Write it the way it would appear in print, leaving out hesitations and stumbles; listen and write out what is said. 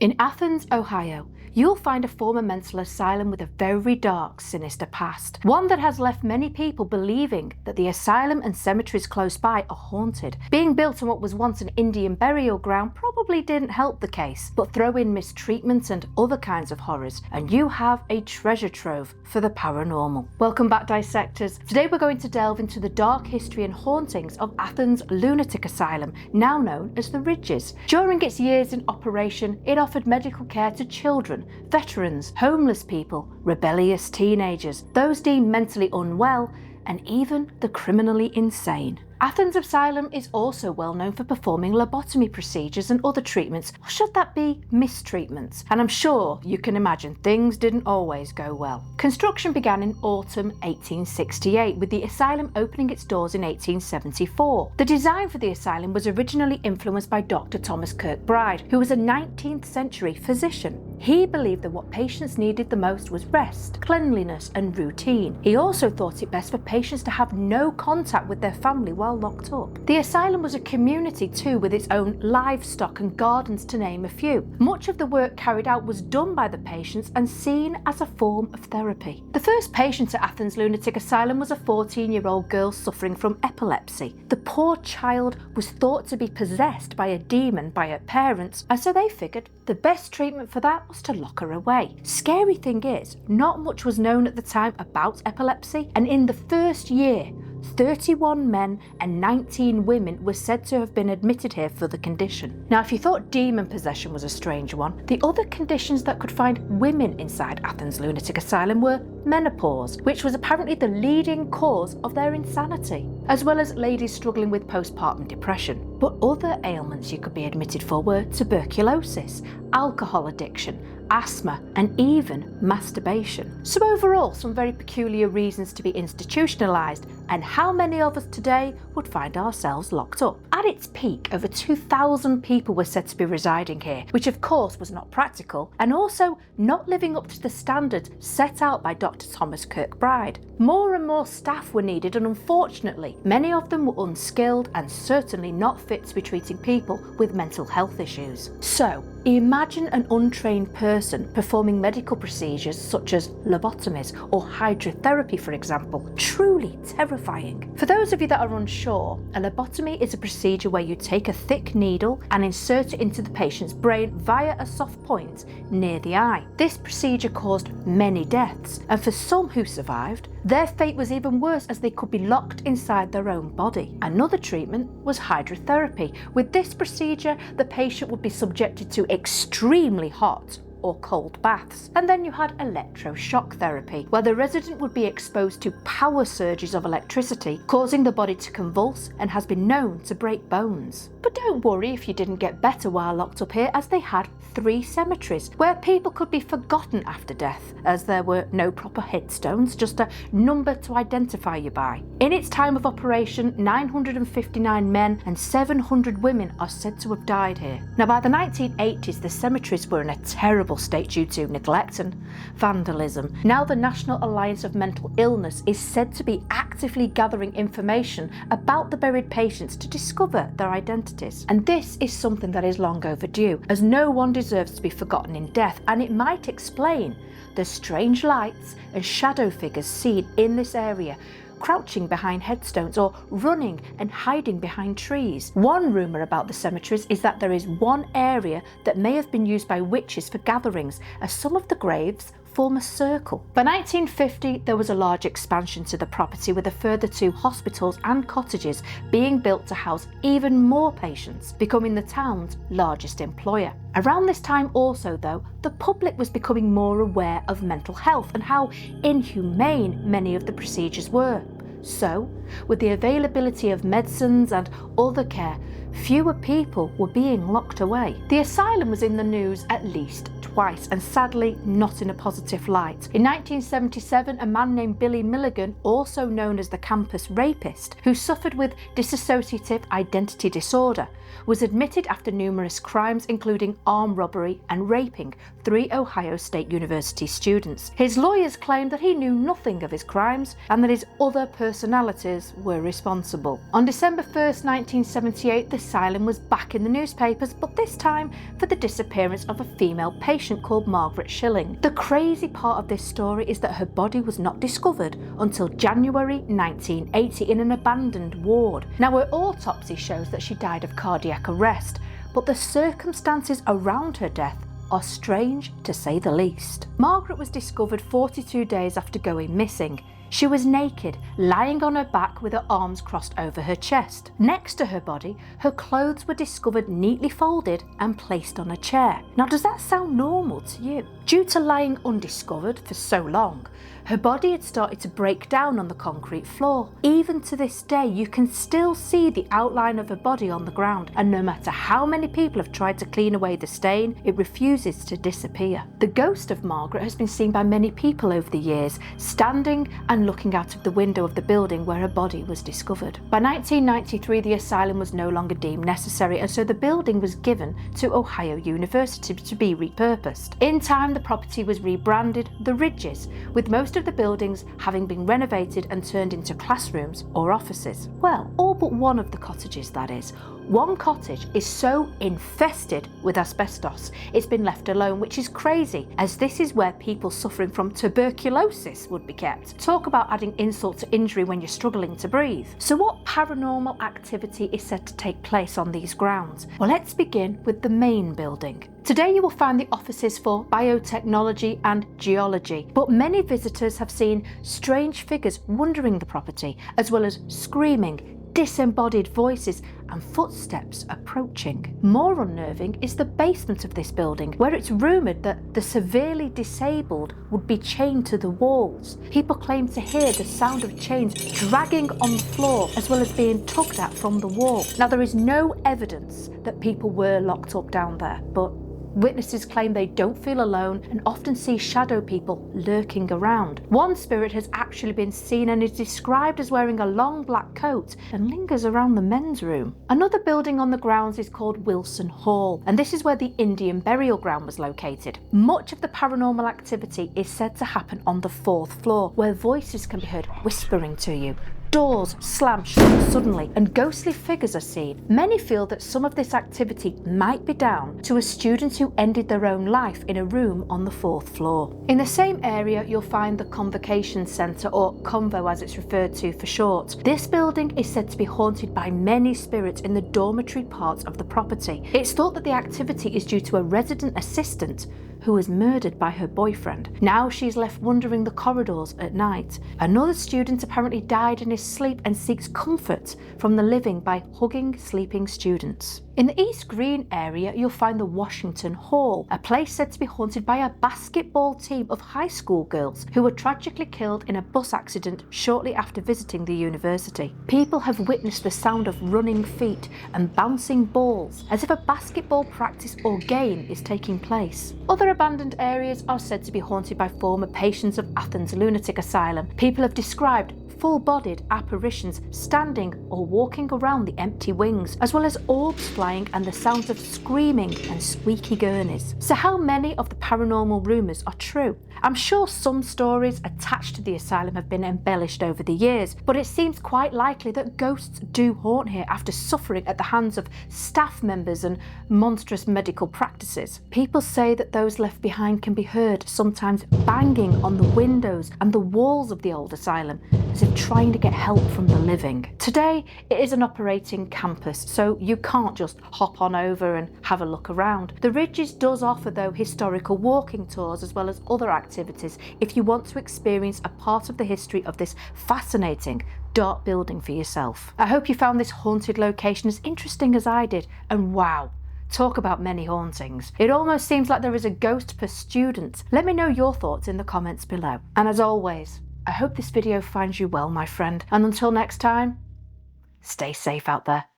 In Athens, Ohio, you'll find a former mental asylum with a very dark, sinister past. One that has left many people believing that the asylum and cemeteries close by are haunted. Being built on what was once an Indian burial ground probably didn't help the case, but throw in mistreatment and other kinds of horrors, and you have a treasure trove for the paranormal. Welcome back, dissectors. Today we're going to delve into the dark history and hauntings of Athens Lunatic Asylum, now known as the Ridges. During its years in operation, it offered medical care to children, veterans, homeless people, rebellious teenagers, those deemed mentally unwell, and even the criminally insane. Athens Asylum is also well known for performing lobotomy procedures and other treatments, or should that be mistreatments? And I'm sure you can imagine things didn't always go well. Construction began in autumn 1868, with the asylum opening its doors in 1874. The design for the asylum was originally influenced by Dr. Thomas Kirkbride, who was a 19th century physician. He believed that what patients needed the most was rest, cleanliness, and routine. He also thought it best for patients to have no contact with their family while locked up. The asylum was a community too, with its own livestock and gardens, to name a few. Much of the work carried out was done by the patients and seen as a form of therapy. The first patient at Athens Lunatic Asylum was a 14-year-old girl suffering from epilepsy. The poor child was thought to be possessed by a demon by her parents, and so they figured the best treatment for that was to lock her away. Scary thing is, not much was known at the time about epilepsy, and in the first year, 31 men and 19 women were said to have been admitted here for the condition. Now, if you thought demon possession was a strange one, the other conditions that could find women inside Athens Lunatic Asylum were menopause, which was apparently the leading cause of their insanity, as well as ladies struggling with postpartum depression. But other ailments you could be admitted for were tuberculosis, alcohol addiction, asthma, and even masturbation. So overall, some very peculiar reasons to be institutionalised, and how many of us today would find ourselves locked up? At its peak, over 2,000 people were said to be residing here, which of course was not practical, and also not living up to the standards set out by Dr. Thomas Kirkbride. More and more staff were needed, and unfortunately, many of them were unskilled and certainly not fit to be treating people with mental health issues. So, imagine an untrained person performing medical procedures such as lobotomies or hydrotherapy, for example. Truly terrifying. For those of you that are unsure, a lobotomy is a procedure where you take a thick needle and insert it into the patient's brain via a soft point near the eye. This procedure caused many deaths, and for some who survived, their fate was even worse as they could be locked inside their own body. Another treatment was hydrotherapy. With this procedure, the patient would be subjected to extremely hot or cold baths. And then you had electroshock therapy, where the resident would be exposed to power surges of electricity, causing the body to convulse, and has been known to break bones. But don't worry if you didn't get better while locked up here, as they had 3 cemeteries where people could be forgotten after death, as there were no proper headstones, just a number to identify you by. In its time of operation, 959 men and 700 women are said to have died here. Now, by the 1980s, the cemeteries were in a terrible state due to neglect and vandalism. Now the National Alliance of Mental Illness is said to be actively gathering information about the buried patients to discover their identities. And this is something that is long overdue, as no one deserves to be forgotten in death, and it might explain the strange lights and shadow figures seen in this area, crouching behind headstones or running and hiding behind trees. One rumour about the cemeteries is that there is one area that may have been used by witches for gatherings, as some of the graves form a circle. By 1950, there was a large expansion to the property, with a further 2 hospitals and cottages being built to house even more patients, becoming the town's largest employer. Around this time also, though, the public was becoming more aware of mental health and how inhumane many of the procedures were. So, with the availability of medicines and other care, fewer people were being locked away. The asylum was in the news at least twice twice, and sadly not in a positive light. In 1977, a man named Billy Milligan, also known as the campus rapist, who suffered with dissociative identity disorder, was admitted after numerous crimes including armed robbery and raping 3 Ohio State University students. His lawyers claimed that he knew nothing of his crimes and that his other personalities were responsible. On December 1st, 1978, the asylum was back in the newspapers, but this time for the disappearance of a female patient called Margaret Schilling. The crazy part of this story is that her body was not discovered until January 1980 in an abandoned ward. Now, her autopsy shows that she died of cardiac arrest, but the circumstances around her death are strange to say the least. Margaret was discovered 42 days after going missing. She was naked, lying on her back with her arms crossed over her chest. Next to her body, her clothes were discovered neatly folded and placed on a chair. Now, does that sound normal to you? Due to lying undiscovered for so long, her body had started to break down on the concrete floor. Even to this day, you can still see the outline of her body on the ground, and no matter how many people have tried to clean away the stain, it refuses to disappear. The ghost of Margaret has been seen by many people over the years, standing and looking out of the window of the building where her body was discovered. By 1993, the asylum was no longer deemed necessary, and so the building was given to Ohio University to be repurposed. In time, the property was rebranded The Ridges, with most of the buildings having been renovated and turned into classrooms or offices. Well, all but one of the cottages, that is. One cottage is so infested with asbestos, it's been left alone, which is crazy, as this is where people suffering from tuberculosis would be kept. Talk about adding insult to injury when you're struggling to breathe. So what paranormal activity is said to take place on these grounds? Well, let's begin with the main building. Today you will find the offices for biotechnology and geology, but many visitors have seen strange figures wandering the property, as well as screaming, disembodied voices and footsteps approaching. More unnerving is the basement of this building, where it's rumoured that the severely disabled would be chained to the walls. People claim to hear the sound of chains dragging on the floor, as well as being tugged at from the wall. Now, there is no evidence that people were locked up down there, but witnesses claim they don't feel alone and often see shadow people lurking around. One spirit has actually been seen and is described as wearing a long black coat and lingers around the men's room. Another building on the grounds is called Wilson Hall, and this is where the Indian burial ground was located. Much of the paranormal activity is said to happen on the 4th floor, where voices can be heard whispering to you. Doors slam shut suddenly and ghostly figures are seen. Many feel that some of this activity might be down to a student who ended their own life in a room on the 4th floor. In the same area, you'll find the Convocation Centre, or Convo as it's referred to for short. This building is said to be haunted by many spirits in the dormitory parts of the property. It's thought that the activity is due to a resident assistant who was murdered by her boyfriend. Now she's left wandering the corridors at night. Another student apparently died in his sleep and seeks comfort from the living by hugging sleeping students. In the East Green area, you'll find the Washington Hall, a place said to be haunted by a basketball team of high school girls who were tragically killed in a bus accident shortly after visiting the university. People have witnessed the sound of running feet and bouncing balls, as if a basketball practice or game is taking place. Other abandoned areas are said to be haunted by former patients of Athens Lunatic Asylum. People have described full-bodied apparitions standing or walking around the empty wings, as well as orbs flying and the sounds of screaming and squeaky gurneys. So how many of the paranormal rumours are true? I'm sure some stories attached to the asylum have been embellished over the years, but it seems quite likely that ghosts do haunt here after suffering at the hands of staff members and monstrous medical practices. People say that those left behind can be heard sometimes banging on the windows and the walls of the old asylum, as if trying to get help from the living. Today, it is an operating campus, so you can't just hop on over and have a look around. The Ridges does offer, though, historical walking tours as well as other activities if you want to experience a part of the history of this fascinating dark building for yourself. I hope you found this haunted location as interesting as I did, and wow, talk about many hauntings. It almost seems like there is a ghost per student. Let me know your thoughts in the comments below. And as always, I hope this video finds you well, my friend, and until next time, stay safe out there.